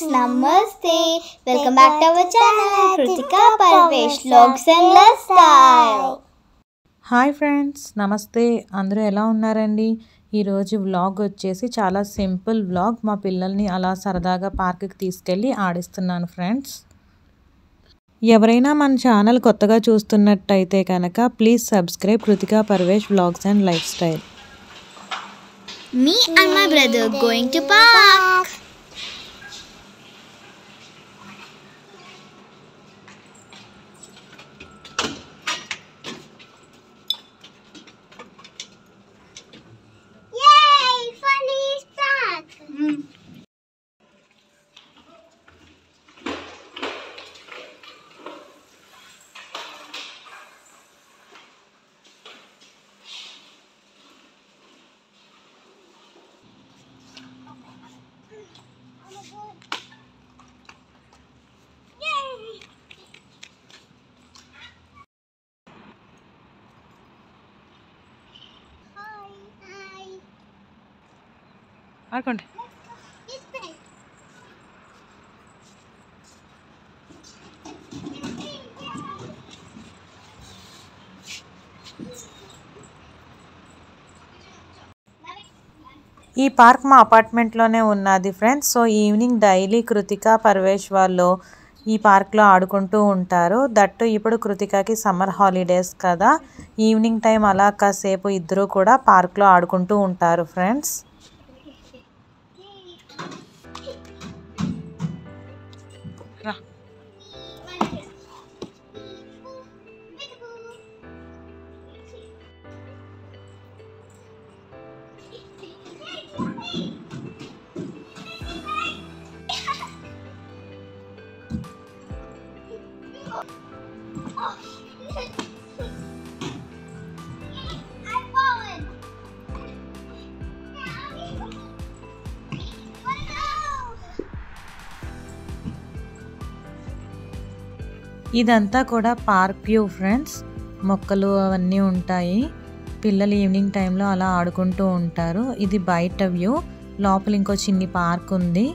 Namaste. Welcome back to our channel, Kritika Parvesh Vlogs and Lifestyle. Hi friends, నమస్తే. అందరూ ఎలా ఉన్నారండి? ఈరోజు వ్లాగ్ వచ్చేసి చాలా సింపుల్ వ్లాగ్. మా పిల్లల్ని అలా సరదాగా పార్క్కి తీసుకెళ్ళి ఆడిస్తున్నాను ఫ్రెండ్స్. ఎవరైనా మన ఛానల్ కొత్తగా చూస్తున్నట్టయితే కనుక please subscribe Kritika Parvesh vlogs and lifestyle. Me and my brother going to park. Yay! Funny stuff. ఆడుకోండి. ఈ పార్క్ మా అపార్ట్మెంట్లోనే ఉన్నది friends. So evening daily Kritika Parvesh వాళ్ళు ఈ పార్క్లో ఆడుకుంటూ ఉంటారు. దట్టు ఇప్పుడు కృతికాకి సమ్మర్ హాలిడేస్ కదా, ఈవినింగ్ టైం అలా కాసేపు ఇద్దరు కూడా పార్క్లో ఆడుకుంటూ ఉంటారు ఫ్రెండ్స్. రా. ఇదంతా కూడా పార్క్ వ్యూ ఫ్రెండ్స్. మొక్కలు అవన్నీ ఉంటాయి. పిల్లలు ఈవినింగ్ టైంలో అలా ఆడుకుంటూ ఉంటారు. ఇది బయట వ్యూ. లోపల ఇంకో చిన్ని పార్క్ ఉంది.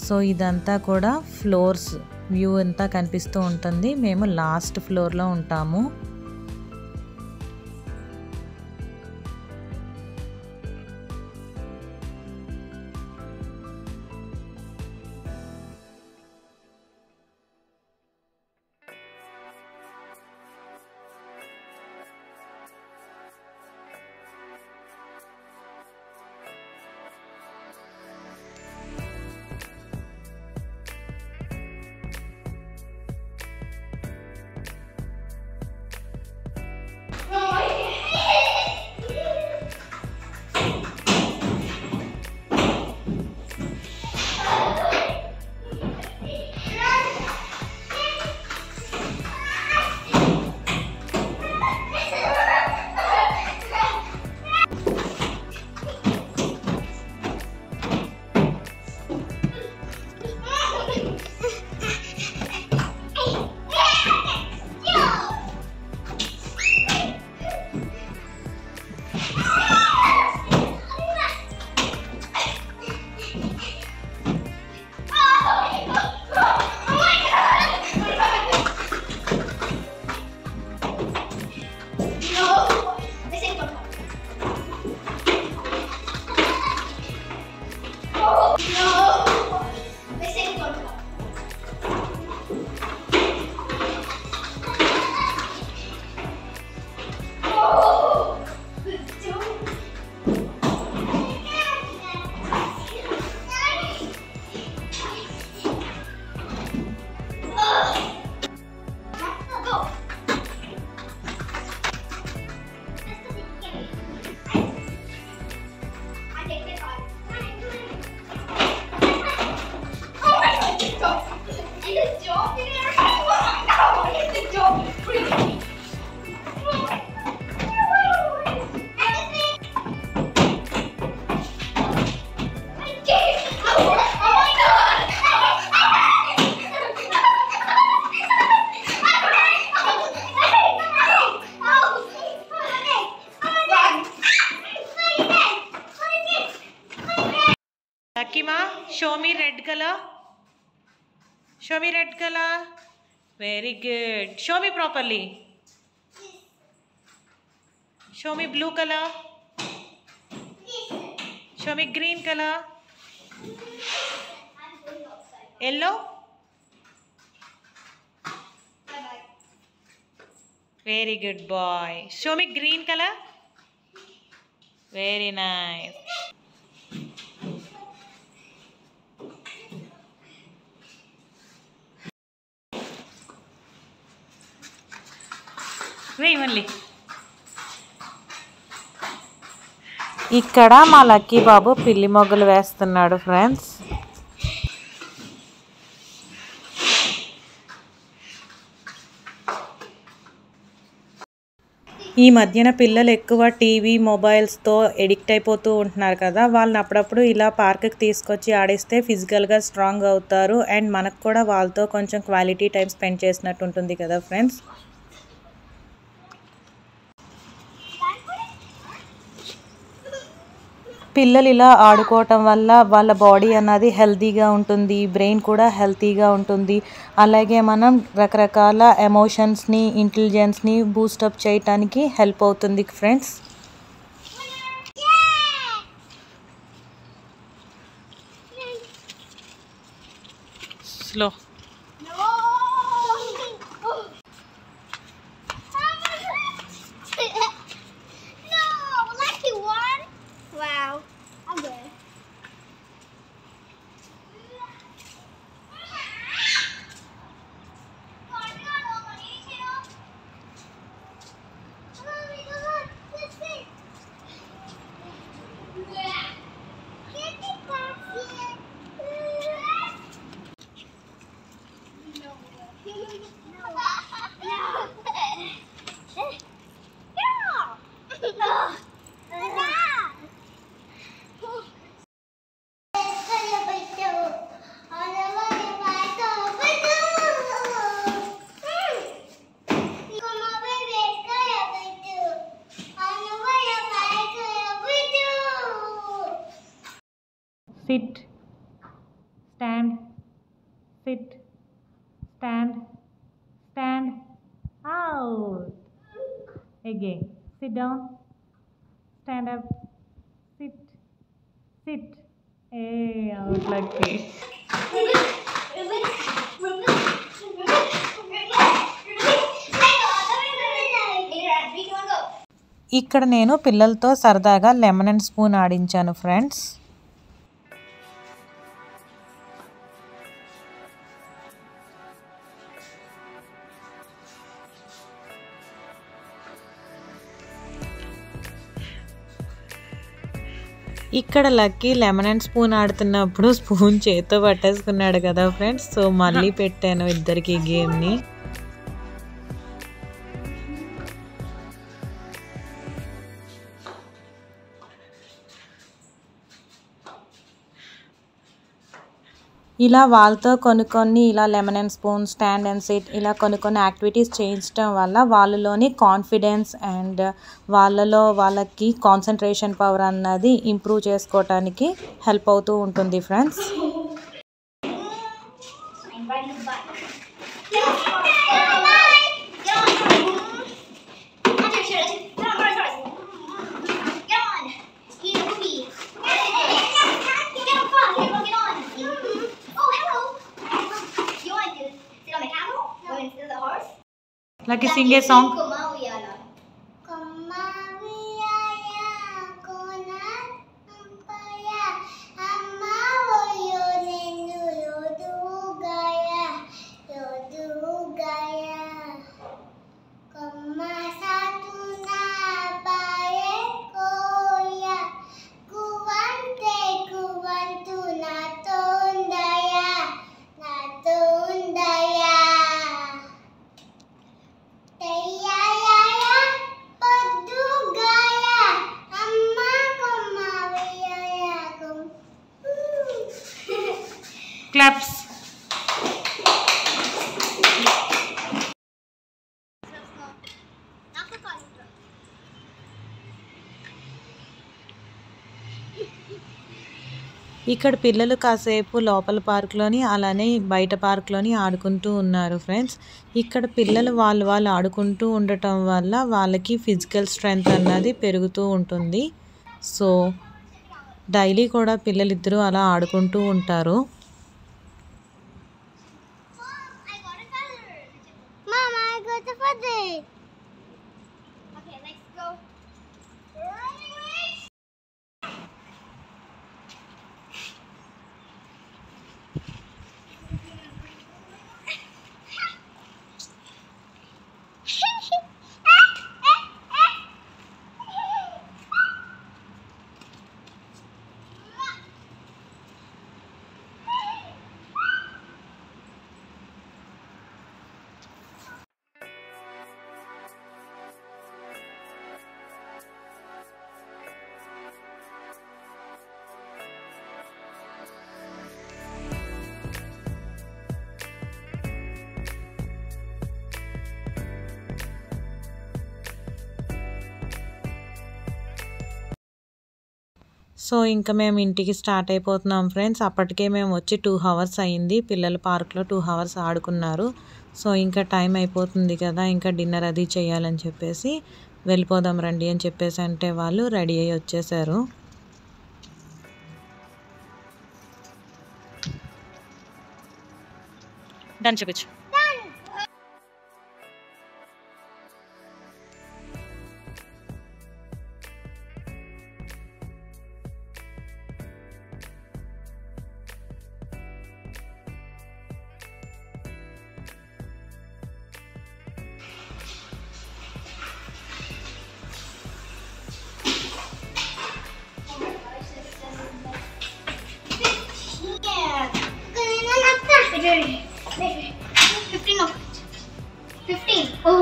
సో ఇదంతా కూడా ఫ్లోర్స్ వ్యూ అంతా కనిపిస్తూ ఉంటుంది. మేము లాస్ట్ ఫ్లోర్లో ఉంటాము. Lakima, show me red color. Show me red color. Very good. Show me properly. Show me blue color. Show me green color. Yellow. Very good boy. Show me green color. Very nice. మళ్ళీ ఇక్కడ మా lucky బాబు పిల్లి మొగ్గలు వేస్తున్నాడు friends. ఈ మధ్యన పిల్లలు ఎక్కువ టీవీ మొబైల్స్తో ఎడిక్ట్ అయిపోతూ ఉంటున్నారు కదా, వాళ్ళని అప్పుడప్పుడు ఇలా పార్క్కి తీసుకొచ్చి ఆడిస్తే ఫిజికల్గా స్ట్రాంగ్ అవుతారు అండ్ మనకు కూడా వాళ్ళతో కొంచెం క్వాలిటీ టైం స్పెండ్ చేసినట్టు ఉంటుంది కదా ఫ్రెండ్స్. పిల్లలు ఇలా ఆడుకోవటం వల్ల వాళ్ళ బాడీ అన్నది హెల్తీగా ఉంటుంది, బ్రెయిన్ కూడా హెల్తీగా ఉంటుంది. అలాగే మనం రకరకాల ఎమోషన్స్ని, ఇంటెలిజెన్స్ని బూస్టప్ చేయటానికి హెల్ప్ అవుతుంది friends. Slow sit, stand, sit, stand, stand, out. Again, sit down, stand up, sit, sit. Hey, out like this. ఇక్కడ నేను పిల్లలతో సరదాగా లెమన్ అండ్ స్పూన్ ఆడించాను ఫ్రెండ్స్. ఇక్కడ లక్కీ లెమన్ అండ్ స్పూన్ ఆడుతున్నప్పుడు స్పూన్ చేత్తో పట్టేసుకున్నాడు కదా ఫ్రెండ్స్. సో మళ్ళీ పెట్టాను ఇద్దరికి గేమ్ని. ఇలా వాళ్ళతో కొన్ని ఇలా lemon and spoon, stand and SIT ఇలా కొన్ని యాక్టివిటీస్ చేయించడం వల్ల వాళ్ళలోని కాన్ఫిడెన్స్ అండ్ వాళ్ళకి కాన్సన్ట్రేషన్ పవర్ అన్నది ఇంప్రూవ్ చేసుకోవటానికి హెల్ప్ అవుతూ ఉంటుంది friends. Like you sing a song. Claps. ఇక్కడ పిల్లలు కాసేపు లోపల పార్క్లోని అలానే బయట పార్క్లోని ఆడుకుంటూ ఉన్నారు ఫ్రెండ్స్. ఇక్కడ పిల్లలు వాళ్ళు ఆడుకుంటూ ఉండటం వల్ల వాళ్ళకి ఫిజికల్ స్ట్రెంగ్త్ అన్నది పెరుగుతూ ఉంటుంది. సో డైలీ కూడా పిల్లలిద్దరూ అలా ఆడుకుంటూ ఉంటారు. సో ఇంకా మేము ఇంటికి స్టార్ట్ అయిపోతున్నాం ఫ్రెండ్స్. అప్పటికే మేము వచ్చి 2 hours అయింది. పిల్లలు పార్క్లో 2 hours ఆడుకున్నారు. సో ఇంకా టైం అయిపోతుంది కదా, ఇంకా డిన్నర్ అది చేయాలని చెప్పేసి వెళ్ళిపోదాం రండి అని చెప్పేసి అంటే వాళ్ళు రెడీ అయ్యి వచ్చేసారు. డన్ చూపించు. Maybe 15 of it. 15. Oh.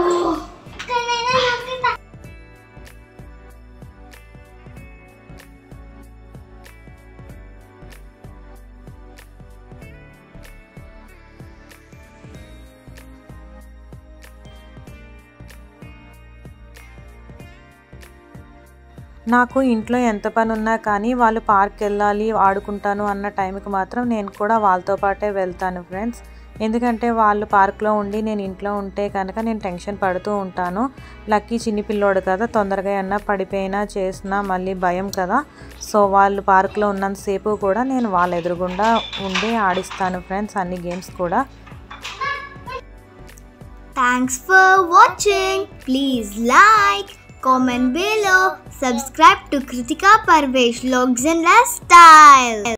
నాకు ఇంట్లో ఎంత పని ఉన్నా కానీ వాళ్ళు పార్క్ వెళ్ళాలి ఆడుకుంటాను అన్న టైంకి మాత్రం నేను కూడా వాళ్ళతో పాటే వెళ్తాను ఫ్రెండ్స్. ఎందుకంటే వాళ్ళు పార్క్లో ఉండి నేను ఇంట్లో ఉంటే కనుక నేను టెన్షన్ పడుతూ ఉంటాను. లక్కీ చిన్ని పిల్లోడు కదా, తొందరగా ఏమన్నా పడిపోయినా చేసినా మళ్ళీ భయం కదా. సో వాళ్ళు పార్క్లో ఉన్నంతసేపు కూడా నేను వాళ్ళ ఎదురుగుండా ఉండి ఆడిస్తాను ఫ్రెండ్స్, అన్ని గేమ్స్ కూడా. Thanks for watching. Please like, comment below, subscribe to Kritika Parvesh Vlogs and Lifestyle.